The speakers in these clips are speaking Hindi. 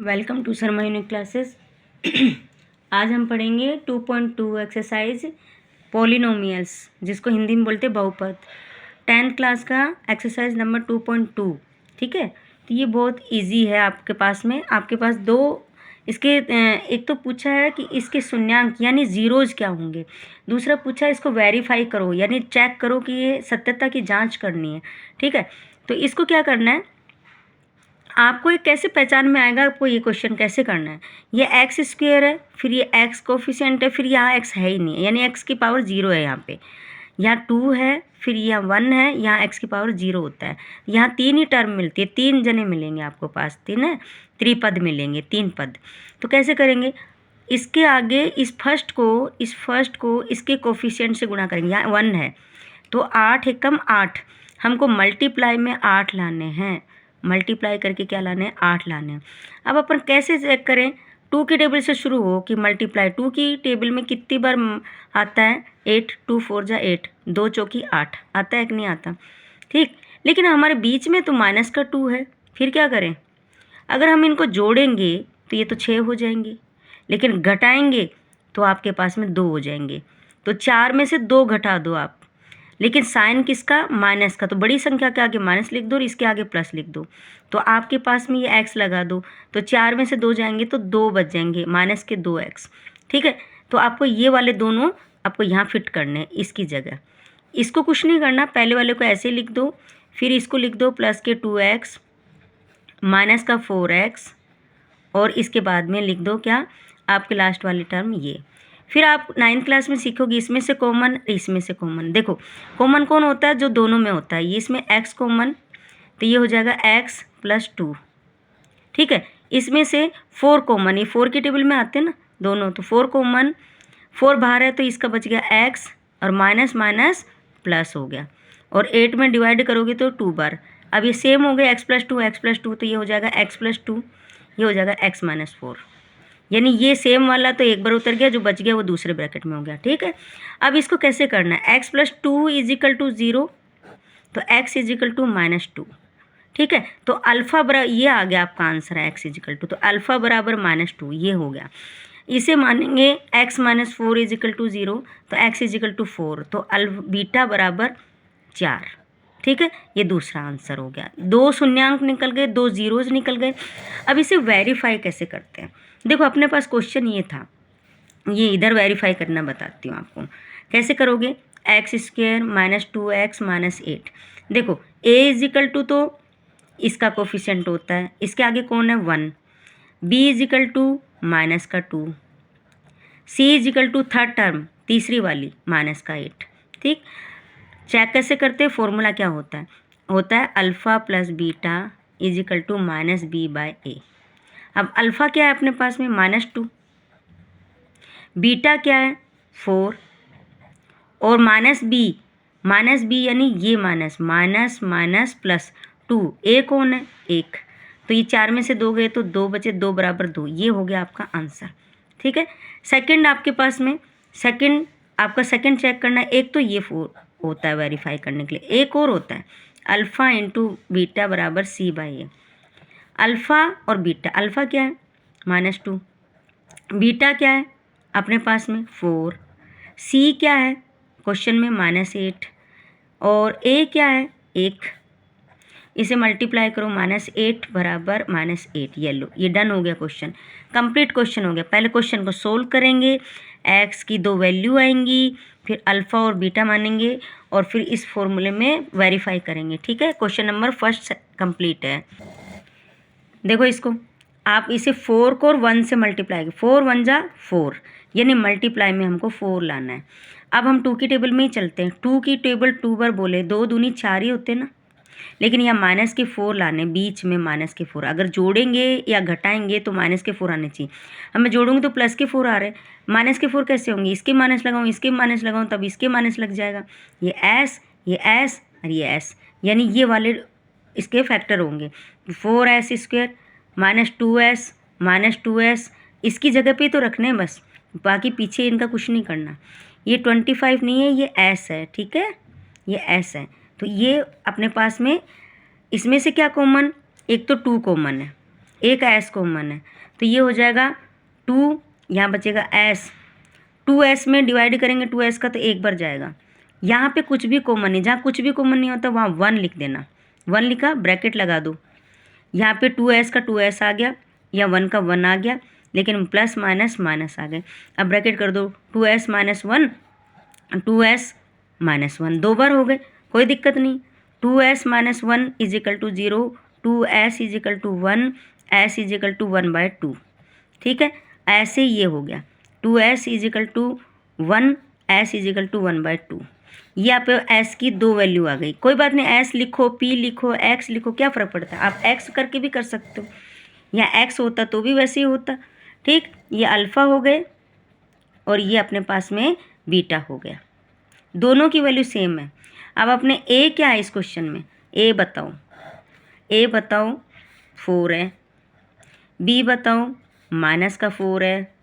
Welcome to Sharma unique classes. आज हम पढ़ेंगे 2.2 एक्सरसाइज पॉलिनोमियल्स, जिसको हिंदी में बोलते हैं बहुपद। 10th क्लास का एक्सरसाइज नंबर 2.2। ठीक है, तो ये बहुत इजी है। आपके पास दो इसके एक तो पूछा है कि इसके शून्यांक यानी जीरोज क्या होंगे। दूसरा पूछा है इसको वेरीफाई करो, यानी चेक करो कि ये सत्यता की जाँच करनी है। ठीक है, तो इसको क्या करना है, आपको ये कैसे पहचान में आएगा, आपको ये क्वेश्चन कैसे करना है। ये एक्स स्क्वेयर है, फिर ये एक्स कोफिशिएंट है, फिर यहाँ एक्स है ही नहीं है, यानी एक्स की पावर 0 है। यहाँ पे यहाँ 2 है, फिर यहाँ 1 है, यहाँ एक्स की पावर 0 होता है। यहाँ 3 ही टर्म मिलती है, 3 जने मिलेंगे आपको पास, 3 है, त्रिपद मिलेंगे, 3 पद। तो कैसे करेंगे, इसके आगे इस फर्स्ट को इसके कोफिशिएंट से गुणा करेंगे। यहाँ 1 है तो 8 एकम 8, हमको मल्टीप्लाई में 8 लाने हैं। मल्टीप्लाई करके क्या लाने हैं, 8 लाने हैं। अब अपन कैसे चेक करें, 2 की टेबल से शुरू हो कि मल्टीप्लाई 2 की टेबल में कितनी बार आता है, 8, 2 4 जा 8, 2 चौकी 8 आता है कि नहीं आता। ठीक, लेकिन हमारे बीच में तो माइनस का 2 है, फिर क्या करें। अगर हम इनको जोड़ेंगे तो ये तो 6 हो जाएंगे, लेकिन घटाएंगे तो आपके पास में 2 हो जाएंगे। तो 4 में से 2 घटा दो आप, लेकिन साइन किसका, माइनस का। तो बड़ी संख्या के आगे माइनस लिख दो और इसके आगे प्लस लिख दो। तो आपके पास में ये एक्स लगा दो, तो 4 में से 2 जाएंगे तो 2 बच जाएंगे, माइनस के 2 एक्स। ठीक है, तो आपको ये वाले दोनों आपको यहाँ फिट करने हैं इसकी जगह। इसको कुछ नहीं करना, पहले वाले को ऐसे लिख दो, फिर इसको लिख दो प्लस के 2x माइनस का 4x, और इसके बाद में लिख दो क्या, आपके लास्ट वाली टर्म ये। फिर आप 9th क्लास में सीखोगे इसमें से कॉमन, इसमें से कॉमन। देखो कॉमन कौन होता है, जो दोनों में होता है। ये इसमें x कॉमन, तो ये हो जाएगा x + 2। ठीक है, इसमें से 4 कॉमन, ये 4 की टेबल में आते हैं ना दोनों, तो 4 कॉमन, 4 बाहर है तो इसका बच गया x, और माइनस माइनस प्लस हो गया, और 8 में डिवाइड करोगे तो 2 बार। अब ये सेम हो गया x + 2, तो ये हो जाएगा x + 2, ये हो जाएगा x - 4। यानी ये सेम वाला तो एक बार उतर गया, जो बच गया वो दूसरे ब्रैकेट में हो गया। ठीक है, अब इसको कैसे करना है, x + 2 = 0, तो x = -2। ठीक है, तो अल्फ़ा बराबर, ये आ गया आपका आंसर है x = तो अल्फ़ा बराबर -2, ये हो गया। इसे मानेंगे x - 4 = 0, तो x = 4, तो बीटा बराबर 4। ठीक है, ये दूसरा आंसर हो गया। 2 शून्यांक निकल गए, 2 जीरोज निकल गए। अब इसे वेरीफाई कैसे करते हैं, देखो अपने पास क्वेश्चन ये था, ये इधर वेरीफाई करना बताती हूँ आपको। कैसे करोगे, x² - 2x - 8। देखो a = तो इसका कोफिशिएंट होता है, इसके आगे कौन है, 1। b = माइनस का 2, c = थर्ड टर्म तीसरी वाली माइनस का 8। ठीक, चेक कैसे करते हैं, फॉर्मूला क्या होता है अल्फ़ा + बीटा = -b/a। अब अल्फ़ा क्या है अपने पास में, -2, बीटा क्या है 4, और -b यानी ये माइनस माइनस +2, ए कौन है 1, तो ये 4 में से 2 गए तो 2 बचे, 2 = 2, ये हो गया आपका आंसर। ठीक है, सेकंड आपके पास में, आपका सेकंड चेक करना है। एक तो ये 4 होता है वेरीफाई करने के लिए, एक और होता है अल्फ़ा × बीटा = c/a। अल्फ़ा और बीटा, अल्फ़ा क्या है -2, बीटा क्या है अपने पास में 4, सी क्या है क्वेश्चन में -8, और ए क्या है 1। इसे मल्टीप्लाई करो, -8 बराबर -8, ये लो, ये डन हो गया क्वेश्चन, कंप्लीट क्वेश्चन हो गया। पहले क्वेश्चन को सोल्व करेंगे, एक्स की 2 वैल्यू आएंगी, फिर अल्फ़ा और बीटा मानेंगे, और फिर इस फॉर्मूले में वेरीफाई करेंगे। ठीक है, क्वेश्चन नंबर फर्स्ट कंप्लीट है। देखो इसको, आप इसे 4 को और 1 से मल्टीप्लाई, 4 × 1 = 4, यानी मल्टीप्लाई में हमको 4 लाना है। अब हम 2 की टेबल में ही चलते हैं। 2 की टेबल 2 बार बोले, 2 दूनी 4 ही होते ना, लेकिन यहाँ माइनस के 4 लाने, बीच में -4। अगर जोड़ेंगे या घटाएंगे तो -4 आने चाहिए। अब मैं जोड़ूंगी तो +4 आ रहे, -4 कैसे होंगे, इसके माइनस लगाऊँ, इसके माइनस लगाऊँ, तब इसके माइनस लग जाएगा। ये s और ये s, यानी ये वाले इसके फैक्टर होंगे। 4s² -2s इसकी जगह पे तो रखने हैं बस, बाकी पीछे इनका कुछ नहीं करना। ये 25 नहीं है, ये s है। ठीक है, ये s है, तो ये अपने पास में इसमें से क्या कॉमन, एक तो 2 कॉमन है, एक एस कॉमन है, तो ये हो जाएगा 2, यहाँ बचेगा एस, 2s में डिवाइड करेंगे 2s का तो एक बार जाएगा। यहाँ पे कुछ भी कॉमन नहीं, जहाँ कुछ भी कॉमन नहीं होता वहाँ 1 लिख देना, 1 लिखा, ब्रैकेट लगा दो। यहाँ पे 2s का 2s आ गया या 1 का 1 आ गया, लेकिन प्लस माइनस माइनस आ गए। अब ब्रैकेट कर दो, 2s माइनस 1, 2s माइनस 1, 2 बार हो गए, कोई दिक्कत नहीं। 2s minus 1 is equal to 0, 2s is equal to 1, s is equal to 1/2। ठीक है, ऐसे ये हो गया 2s is equal to 1, s is equal to 1/2। ये आप s की 2 वैल्यू आ गई। कोई बात नहीं, s लिखो, p लिखो, x लिखो, क्या फ़र्क पड़ता है, आप x करके भी कर सकते हो, या x होता तो भी वैसे ही होता। ठीक, ये अल्फ़ा हो गए और ये अपने पास में बीटा हो गया, दोनों की वैल्यू सेम है। अब अपने a क्या है इस क्वेश्चन में, a बताओ, a बताओ 4 है, b बताओ माइनस का 4 है,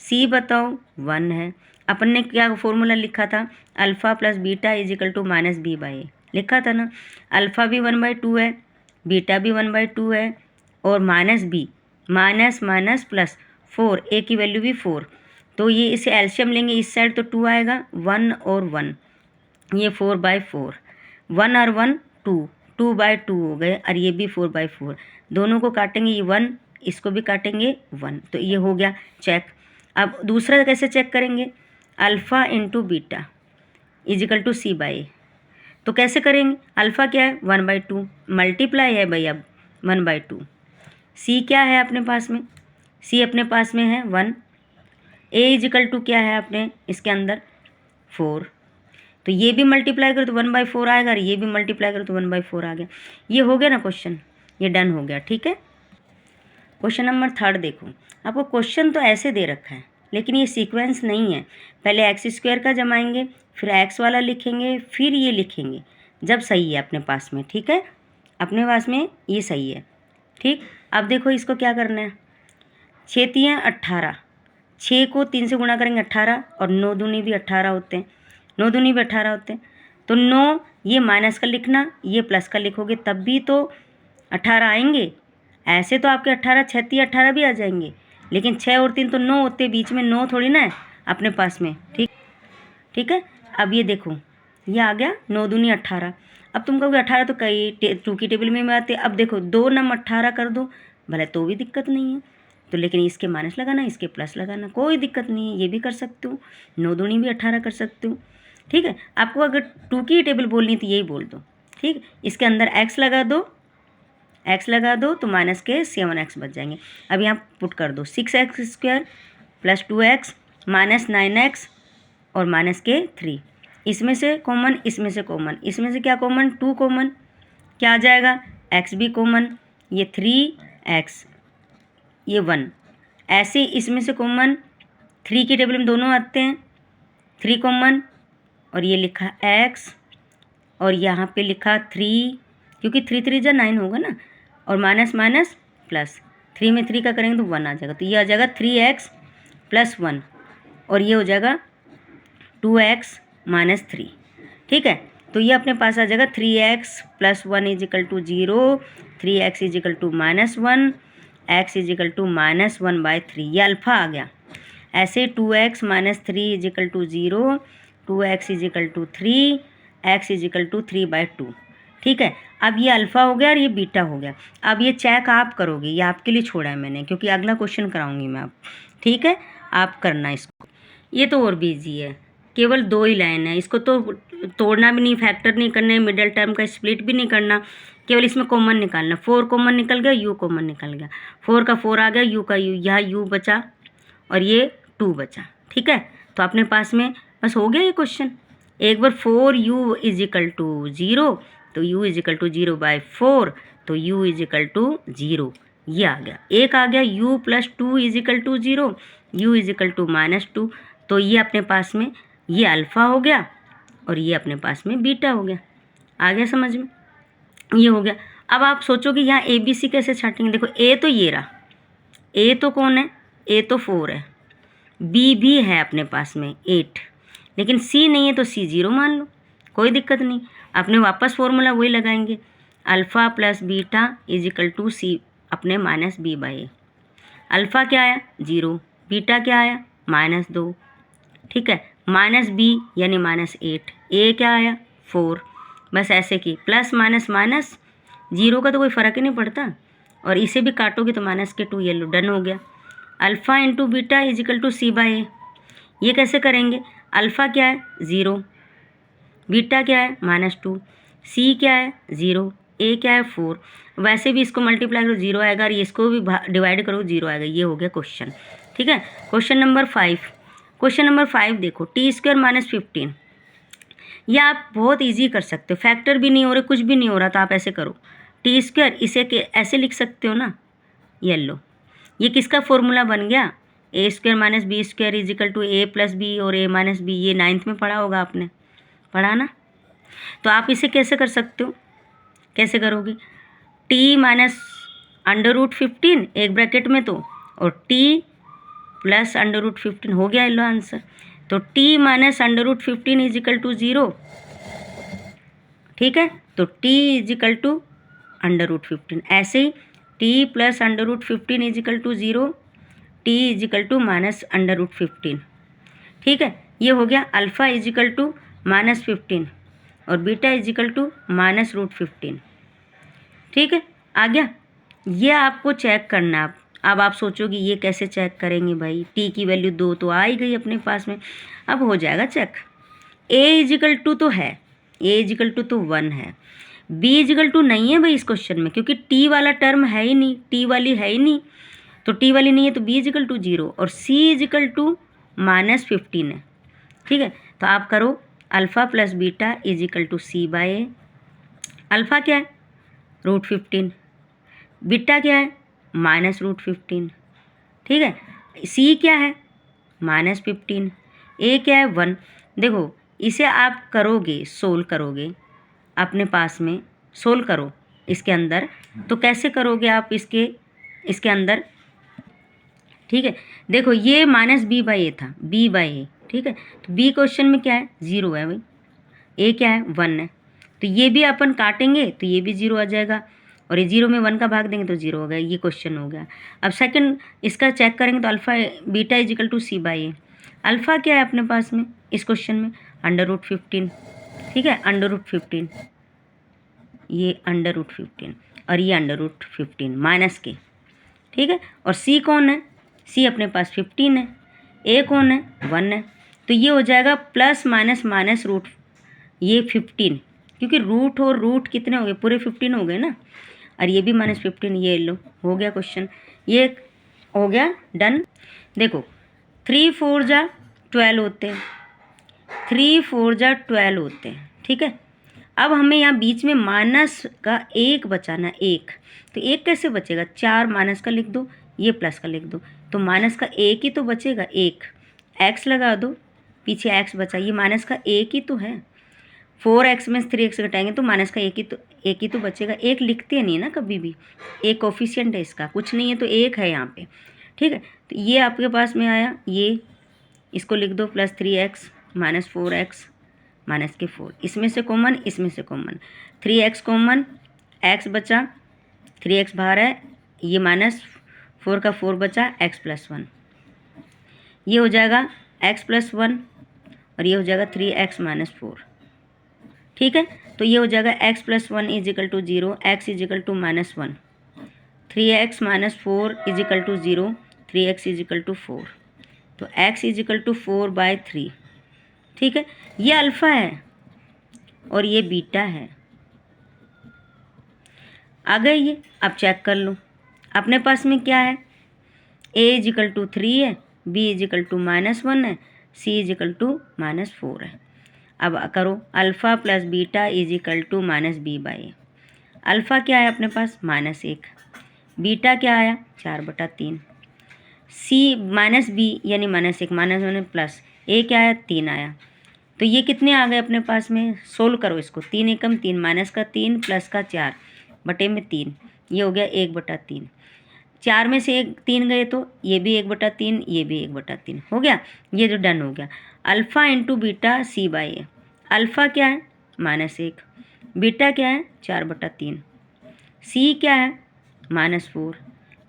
c बताओ 1 है। अपन ने क्या फॉर्मूला लिखा था, alpha plus beta is equal to minus b/a लिखा था ना। अल्फ़ा भी 1/2 है, बीटा भी 1/2 है, और minus b, minus minus plus 4, a की वैल्यू भी 4, तो ये इसे एल्शियम लेंगे इस साइड तो 2 आएगा, 1 और 1, ये 4/4, 1 और 1 2, 2/2 हो गए, और ये भी 4/4, दोनों को काटेंगे, ये 1, इसको भी काटेंगे 1, तो ये हो गया चेक। अब दूसरा कैसे चेक करेंगे, alpha into beta is equal to c/a, तो कैसे करेंगे, अल्फ़ा क्या है 1/2, मल्टीप्लाई है भैया 1/2, c क्या है अपने पास में, c अपने पास में है 1, a इज इक्वल टू क्या है अपने इसके अंदर 4, तो ये भी मल्टीप्लाई करो तो 1/4 आएगा, और ये भी मल्टीप्लाई करो तो 1/4 आ गया। ये हो गया ना क्वेश्चन, ये डन हो गया। ठीक है, क्वेश्चन नंबर 3 देखो, आपको क्वेश्चन तो ऐसे दे रखा है, लेकिन ये सीक्वेंस नहीं है, पहले x² का जमाएंगे, फिर x वाला लिखेंगे, फिर ये लिखेंगे जब सही है अपने पास में। ठीक है, अपने पास में ये सही है। ठीक, अब देखो इसको क्या करना है, 6 तियाँ 18, 6 को 3 से गुणा करेंगे 18, और 9 दूनी भी 18 होते हैं, 9 दूनी भी 18 होते हैं, तो 9 ये माइनस का लिखना, ये प्लस का लिखोगे तब भी तो 18 आएंगे। ऐसे तो आपके 18 6 तियाँ 18 भी आ जाएंगे, लेकिन 6 और 3 तो 9 होते, बीच में 9 थोड़ी ना है अपने पास में। ठीक है, अब ये देखो ये आ गया 9 दूनी 18। अब तुम कहोगे 18 तो कई 2 की टेबल में आते, अब देखो 2 नम 18 कर दो भले तो भी दिक्कत नहीं है, तो लेकिन इसके माइनस लगाना, इसके प्लस लगाना, कोई दिक्कत नहीं है, ये भी कर सकते हो, 9 दूनी भी 18 कर सकते हो। ठीक है, आपको अगर 2 की टेबल बोलनी तो यही बोल दो। ठीक, इसके अंदर x लगा दो तो माइनस के 7x बच जाएंगे। अब यहाँ पुट कर दो 6x² plus 2x minus 9x और माइनस के 3, इसमें से कॉमन, इसमें से कॉमन, इसमें से क्या कॉमन, 2 कॉमन, क्या आ जाएगा, x भी कॉमन, ये 3x, ये 1, ऐसे इसमें से कॉमन 3 की टेबल में दोनों आते हैं, 3 कॉमन, और ये लिखा x, और यहाँ पे लिखा 3, क्योंकि 3 3 जा 9 होगा ना, और माइनस माइनस प्लस, 3 में 3 का करेंगे तो 1 आ जाएगा, तो ये आ जाएगा 3x प्लस 1, और ये हो जाएगा 2x माइनस 3। ठीक है, तो ये अपने पास आ जाएगा 3x plus 1 is equal to 0, 3x is equal to minus 1, x is equal to minus 1/3, ये अल्फ़ा आ गया। ऐसे 2x minus 3 is equal to 0, 2x is equal to 3, x is equal to 3/2। ठीक है, अब ये अल्फ़ा हो गया और ये बीटा हो गया। अब ये चेक आप करोगे, ये आपके लिए छोड़ा है मैंने, क्योंकि अगला क्वेश्चन कराऊंगी मैं आप। ठीक है, आप करना इसको, ये तो और भी ईजी है, केवल 2 ही लाइन है, इसको तो तोड़ना भी नहीं, फैक्टर नहीं करना है, मिडल टर्म का स्प्लिट भी नहीं करना, केवल इसमें कॉमन निकालना। 4 कॉमन निकल गया, u कॉमन निकल गया, 4 का 4 आ गया, u का u, यहाँ u बचा और ये 2 बचा। ठीक है, तो अपने पास में बस हो गया ये क्वेश्चन। एक बार 4u इज इक्वल टू 0, तो u इज इक्वल टू 0/4, तो u इज इक्वल टू 0, ये आ गया। एक आ गया u plus 2 is equal to 0, u is equal to -2, तो ये अपने पास में ये अल्फ़ा हो गया और ये अपने पास में बीटा हो गया। आ गया समझ में, ये हो गया। अब आप सोचोगे यहाँ ABC कैसे छाटेंगे, देखो A तो ये रहा, A तो कौन है, A तो 4 है, B भी है अपने पास में 8, लेकिन C नहीं है तो C 0 मान लो, कोई दिक्कत नहीं। अपने वापस फॉर्मूला वही लगाएंगे, alpha plus beta is equal to C अपने minus B by A. Alpha क्या आया 0, बीटा क्या आया -2, ठीक है, माइनस बी यानी -8, ए क्या आया 4, बस ऐसे की प्लस माइनस माइनस, 0 का तो कोई फ़र्क ही नहीं पड़ता, और इसे भी काटोगे तो -2 ये लो डन हो गया। Alpha into beta is equal to C by A. ये कैसे करेंगे, अल्फ़ा क्या है 0, बीटा क्या है -2, सी क्या है 0, ए क्या है 4, वैसे भी इसको मल्टीप्लाई करो 0 आएगा और इसको भी डिवाइड करो 0 आएगा। ये हो गया क्वेश्चन, ठीक है। क्वेश्चन नंबर 5 देखो, t² -15, ये आप बहुत इजी कर सकते हो, फैक्टर भी नहीं हो रहे, कुछ भी नहीं हो रहा, तो आप ऐसे करो t², इसे ऐसे लिख सकते हो ना, ये लो, ये किसका फॉर्मूला बन गया, a² - b² is equal to a plus B और a माइनस बी। ये 9th में पढ़ा होगा आपने, पढ़ा ना। तो आप इसे कैसे कर सकते हो, कैसे करोगे, t माइनस √15 एक ब्रैकेट में तो, और t प्लस √15 हो गया लो आंसर। तो t minus √15 is equal to 0, ठीक है, तो t इज इक्वल टू √15। ऐसे ही t plus √15 is equal to 0, t is equal to minus √15, ठीक है। ये हो गया अल्फ़ा इज इक्वल टू -15 और बीटा इज इक्वल टू -√15, ठीक है, आ गया। ये आपको चेक करना है। अब आप सोचोगे ये कैसे चेक करेंगे भाई, t की वैल्यू 2 तो आ ही गई अपने पास में, अब हो जाएगा check. a is equal to तो है, a इज इक्वल टू तो 1 है, b इज इक्वल टू नहीं है भाई इस क्वेश्चन में, क्योंकि t वाला टर्म है ही नहीं, t वाली है ही नहीं, तो t वाली नहीं है, तो b इज इक्वल टू 0 और c इज इक्वल टू -15 है, ठीक है। तो आप करो alpha plus beta is equal to C by A. Alpha क्या है √15, बीटा क्या है -√15, ठीक है, सी क्या है -15, ए क्या है 1। देखो इसे आप करोगे, सोल्व करोगे अपने पास में, सोल्व करो इसके अंदर, तो कैसे करोगे आप इसके अंदर, ठीक है। देखो ये -b बाई ए था, b बाई ए, ठीक है, तो b क्वेश्चन में क्या है 0 है भाई, a क्या है 1 है, तो ये भी अपन काटेंगे तो ये भी 0 आ जाएगा, और ये 0 में 1 का भाग देंगे तो 0 हो गया। ये क्वेश्चन हो गया। अब सेकंड इसका चेक करेंगे तो alpha beta is equal to C by A. Alpha क्या है अपने पास में इस क्वेश्चन में √15, ठीक है, √15, ये √15 और ये √15 माइनस के, ठीक है, और c कौन है, c अपने पास 15 है, a कौन है 1 है, तो ये हो जाएगा प्लस माइनस माइनस रूट, ये 15, क्योंकि रूट और रूट कितने हो गए, पूरे 15 हो गए ना, और ये भी -15, ये लो हो गया क्वेश्चन, ये हो गया डन। देखो 3 4 जा 12 होते हैं, 3 4 जा 12 होते हैं, ठीक है। अब हमें यहाँ बीच में माइनस का 1 बचाना, 1, तो 1 कैसे बचेगा, 4 माइनस का लिख दो, ये प्लस का लिख दो, तो माइनस का 1 ही तो बचेगा, 1 x लगा दो, पीछे x बचा, ये माइनस का 1 ही तो है, 4x में 3x घटाएंगे तो माइनस का 1 ही तो बचेगा। 1 लिखते नहीं ना कभी भी, एक कोफिशिएंट है इसका, कुछ नहीं है तो 1 है यहाँ पे, ठीक है। तो ये आपके पास में आया, ये इसको लिख दो plus 3x minus 4x minus के 4, इसमें से कॉमन, इसमें से कॉमन, 3x कॉमन, x बचा, 3x बाहर है, ये माइनस 4 का 4 बचा, x प्लस 1, ये हो जाएगा x प्लस 1 और ये हो जाएगा 3x माइनस 4, ठीक है। तो ये हो जाएगा x plus 1 is equal to 0, x is equal to -1, 3x minus 4 is equal to 0, 3x is equal to 4, तो x इज इक्वल टू 4/3, ठीक है। ये अल्फ़ा है और ये बीटा है, आ गए ये। अब चेक कर लो अपने पास में क्या है, a इज इक्वल टू 3 है, b इज इक्वल टू -1 है, c इज इक्वल टू -4 है। अब करो alpha plus beta is equal to -b by A. Alpha क्या है अपने पास -1, बीटा क्या आया 4/3, c -b यानी -1 -1 प्लस a क्या आया 3 आया, तो ये कितने आ गए अपने पास में, सोल्व करो इसको, 3 एकम 3, माइनस का 3 प्लस का 4 बटे में 3, ये हो गया 1/3, 4 में से 3 गए तो ये भी 1/3, ये भी 1/3 हो गया, ये जो डन हो गया। Alpha into beta C by A, alpha क्या है -1, बीटा क्या है 4/3, सी क्या है -4।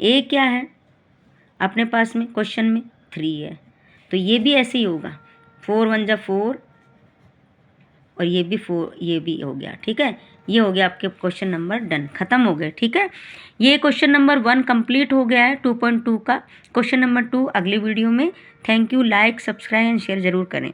ए क्या है अपने पास में क्वेश्चन में 3 है, तो ये भी ऐसे ही होगा, 4 1 जा 4 और ये भी 4, ये भी हो गया। ठीक है, ये हो गया आपके क्वेश्चन नंबर डन, ख़त्म हो गए। ठीक है, ये क्वेश्चन नंबर 1 कंप्लीट हो गया है 2.2 का। क्वेश्चन नंबर 2 अगली वीडियो में। Thank you, like subscribe and share ज़रूर करें।